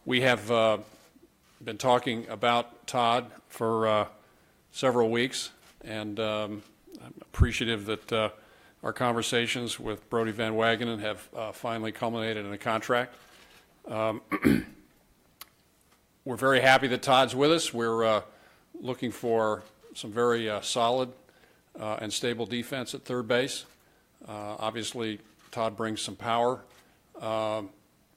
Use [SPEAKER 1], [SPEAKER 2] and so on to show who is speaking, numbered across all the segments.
[SPEAKER 1] We have been talking about Todd for several weeks, and I'm appreciative that our conversations with Brodie Van Wagenen have finally culminated in a contract. We're very happy that Todd's with us. We're looking for some very solid and stable defense at third base. Obviously, Todd brings some power, a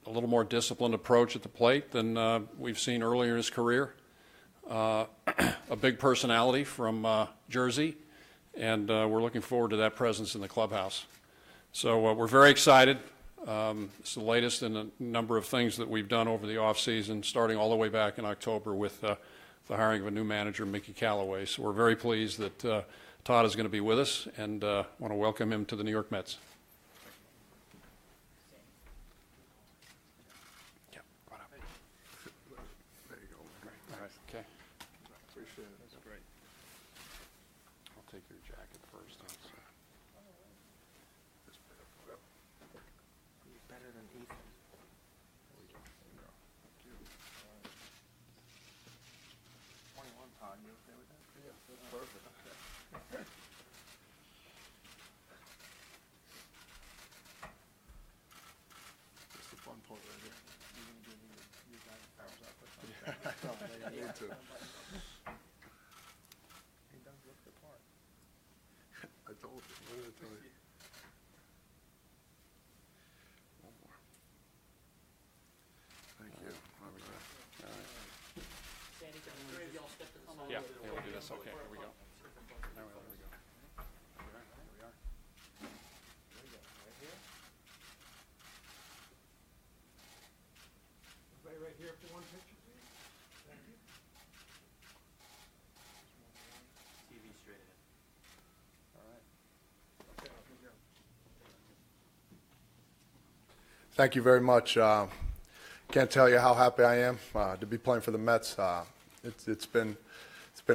[SPEAKER 1] little more disciplined approach at the plate than we've seen earlier in his career. A big personality from Jersey, and we're looking forward to that presence in the clubhouse. So we're very excited. It's the latest in a number of things that we've done over the offseason, starting all the way back in October with the hiring of a new manager, Mickey Callaway. So we're very pleased that Todd is going to be with us, and want to welcome him to the New York Mets. Yeah, right up.
[SPEAKER 2] There you go.
[SPEAKER 1] All right, okay.
[SPEAKER 2] Appreciate it.
[SPEAKER 1] That's great. I'll take your jacket first.
[SPEAKER 3] Better than Ethan. 21, Todd. You okay with that?
[SPEAKER 2] Yeah, that's perfect. That's the fun part right here.
[SPEAKER 3] You gonna give you guys a thumbs up or something?
[SPEAKER 2] I need to.
[SPEAKER 3] He does look the part.
[SPEAKER 2] I told you. What did I tell you? One more. Thank you. All right.
[SPEAKER 1] Yeah, we'll do this. Okay, here we go. There we go. There we are.
[SPEAKER 4] Everybody right here for one picture, please. Thank you.
[SPEAKER 3] TV straight ahead.
[SPEAKER 1] All right.
[SPEAKER 4] Okay, here we go.
[SPEAKER 2] Thank you very much. Can't tell you how happy I am to be playing for the Mets. It's been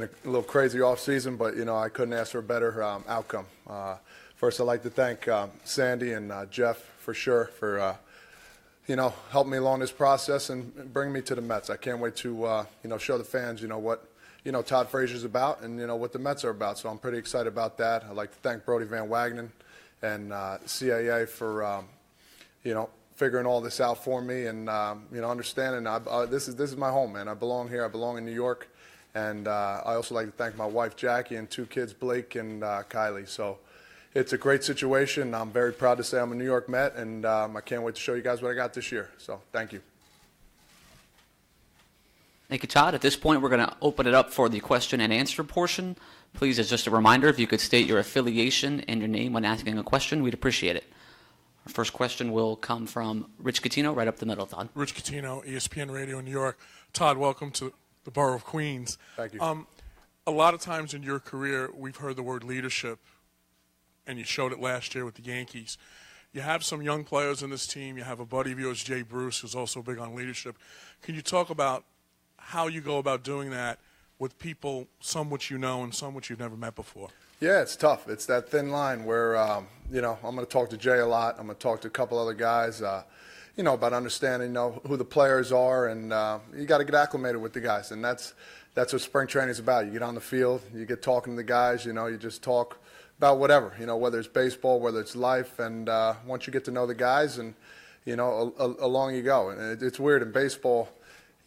[SPEAKER 2] a little crazy off season, but I couldn't ask for a better outcome. First, I'd like to thank Sandy and Jeff for sure for helping me along this process and bring me to the Mets. I can't wait to show the fans what Todd Frazier's about and what the Mets are about. So I'm pretty excited about that. I'd like to thank Brodie Van Wagenen and CAA for figuring all this out for me and understanding this is my home, man. I belong here. I belong in New York. And I also like to thank my wife, Jackie, and two kids, Blake and Kylie. So it's a great situation. I'm very proud to say I'm a New York Met, and I can't wait to show you guys what I got this year. So thank you.
[SPEAKER 5] Thank you, Todd. At this point, we're going to open it up for the question and answer portion. Please, as just a reminder, if you could state your affiliation and your name when asking a question, we'd appreciate it. Our first question will come from Rich Catino, right up the middle, Todd.
[SPEAKER 4] Rich Catino, ESPN Radio in New York. Todd, welcome to the borough of Queens.
[SPEAKER 2] Thank you.
[SPEAKER 4] A lot of times in your career, we've heard the word leadership, and you showed it last year with the Yankees. You have some young players in this team. You have a buddy of yours, Jay Bruce, who's also big on leadership. Can you talk about how you go about doing that with people, some which you know and some which you've never met before?
[SPEAKER 2] Yeah, it's tough. It's that thin line where, I'm going to talk to Jay a lot. I'm going to talk to a couple other guys, about understanding, who the players are. And you got to get acclimated with the guys. And that's what spring training is about. You get on the field, you get talking to the guys, you just talk about whatever, whether it's baseball, whether it's life. And once you get to know the guys and, along you go. And it's weird in baseball,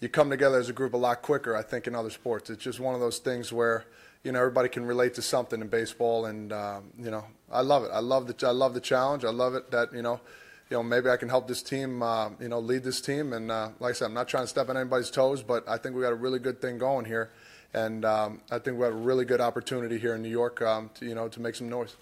[SPEAKER 2] you come together as a group a lot quicker, I think, in other sports. It's just one of those things where, everybody can relate to something in baseball, and I love it. I love the challenge. I love it that maybe I can help this team, lead this team. And like I said, I'm not trying to step on anybody's toes, but I think we got a really good thing going here, and I think we have a really good opportunity here in New York to make some noise.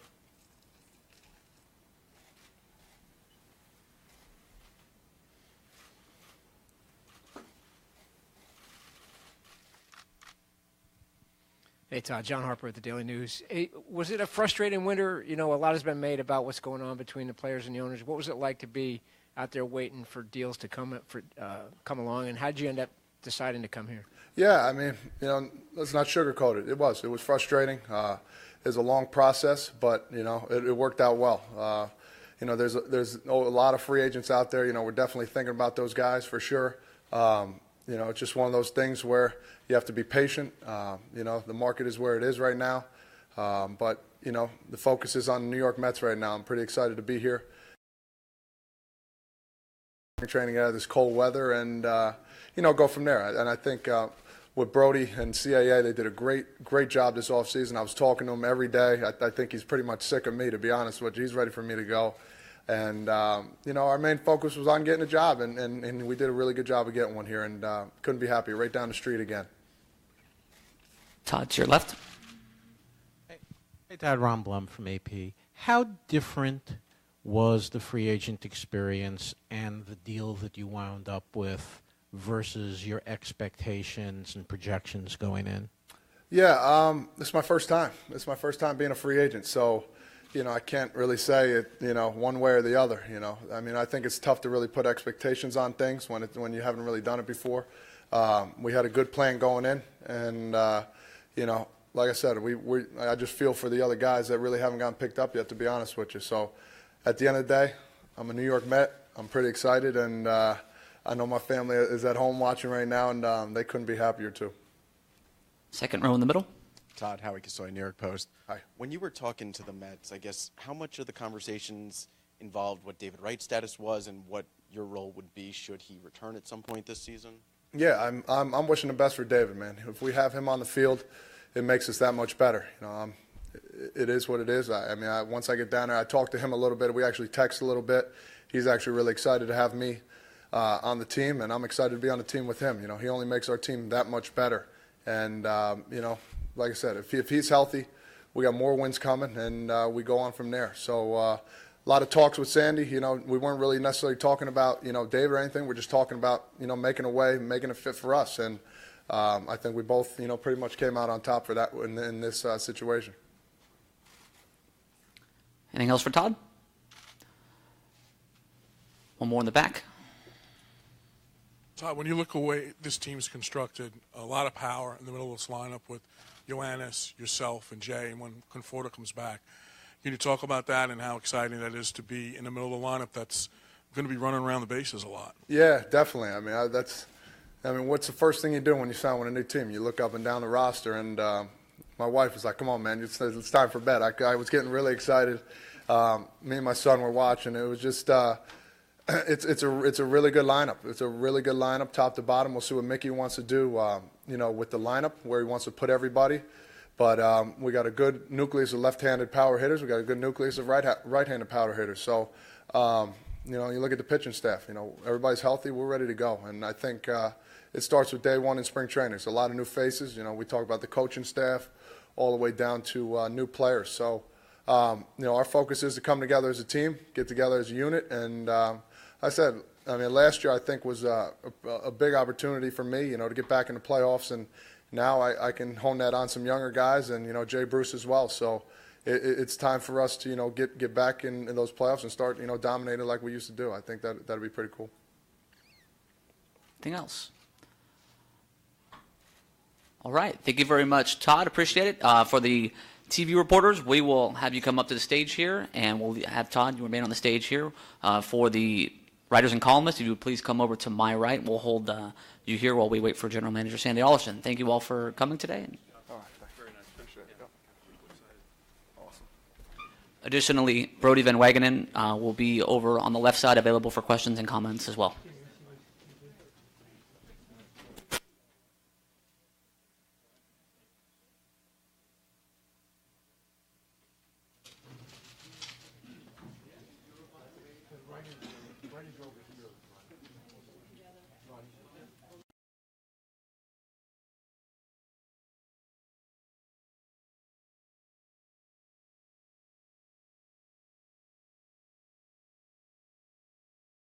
[SPEAKER 6] Hey, Todd. John Harper at the Daily News. Hey, was it a frustrating winter? A lot has been made about what's going on between the players and the owners. What was it like to be out there waiting for deals to come along, and how did you end up deciding to come here?
[SPEAKER 2] Yeah, I mean, let's not sugarcoat it. It was frustrating. It was a long process, but it worked out well. There's a lot of free agents out there. We're definitely thinking about those guys for sure. It's just one of those things where you have to be patient. The market is where it is right now. But the focus is on the New York Mets right now. I'm pretty excited to be here. Training out of this cold weather and, go from there. And I think with Brody and CAA, they did a great job this offseason. I was talking to him every day. I think he's pretty much sick of me, to be honest with you. He's ready for me to go. And, our main focus was on getting a job, and we did a really good job of getting one here, and couldn't be happier. Right down the street again.
[SPEAKER 5] Todd, to your left.
[SPEAKER 7] Hey, Todd, Ron Blum from AP. How different was the free agent experience and the deal that you wound up with versus your expectations and projections going in?
[SPEAKER 2] Yeah, this is my first time. This is my first time being a free agent, so I can't really say it, one way or the other. I think it's tough to really put expectations on things when you haven't really done it before. We had a good plan going in, and like I said, I just feel for the other guys that really haven't gotten picked up yet, to be honest with you. So, at the end of the day, I'm a New York Met. I'm pretty excited, and I know my family is at home watching right now, and they couldn't be happier too.
[SPEAKER 5] Second row in the middle.
[SPEAKER 8] Todd, Howie Kasoy, New York Post.
[SPEAKER 2] Hi.
[SPEAKER 8] When you were talking to the Mets, I guess, how much of the conversations involved what David Wright's status was and what your role would be should he return at some point this season?
[SPEAKER 2] Yeah, I'm wishing the best for David, man. If we have him on the field, it makes us that much better. It is what it is. Once I get down there, I talked to him a little bit. We actually text a little bit. He's actually really excited to have me on the team, and I'm excited to be on the team with him. He only makes our team that much better. And, like I said, if he's healthy, we got more wins coming, and we go on from there. So a lot of talks with Sandy. We weren't really necessarily talking about, David or anything. We're just talking about, making a way, making it fit for us. And I think we both, pretty much came out on top for that in this situation.
[SPEAKER 5] Anything else for Todd? One more in the back.
[SPEAKER 4] Todd, when you look away, this team's constructed a lot of power in the middle of this lineup with Yoenis, yourself, and Jay, and when Conforto comes back. Can you talk about that and how exciting that is to be in the middle of the lineup that's going to be running around the bases a lot?
[SPEAKER 2] Yeah, definitely. What's the first thing you do when you sign with a new team? You look up and down the roster, and my wife was like, "Come on, man, it's time for bed." I was getting really excited. Me and my son were watching. It was just it's a really good lineup. It's a really good lineup, top to bottom. We'll see what Mickey wants to do, with the lineup, where he wants to put everybody. But we got a good nucleus of left-handed power hitters. We got a good nucleus of right-handed power hitters. So, you look at the pitching staff. Everybody's healthy. We're ready to go. And I think it starts with day one in spring training. It's a lot of new faces. We talk about the coaching staff all the way down to new players. So, our focus is to come together as a team, get together as a unit. And I said, last year I think was a big opportunity for me, to get back in the playoffs. And now I can hone that on some younger guys and, Jay Bruce as well. So it's time for us to, get back in those playoffs and start, dominating like we used to do. I think that'd be pretty cool.
[SPEAKER 5] Anything else? All right. Thank you very much, Todd. Appreciate it. For the TV reporters, we will have you come up to the stage here, and we'll have Todd, you remain on the stage here. For the writers and columnists, if you would please come over to my right. We'll hold you here while we wait for General Manager Sandy Alderson. Thank you all for coming today.
[SPEAKER 2] Very nice. Appreciate it. Awesome.
[SPEAKER 5] Additionally, Brody Van Wagenen will be over on the left side, available for questions and comments as well.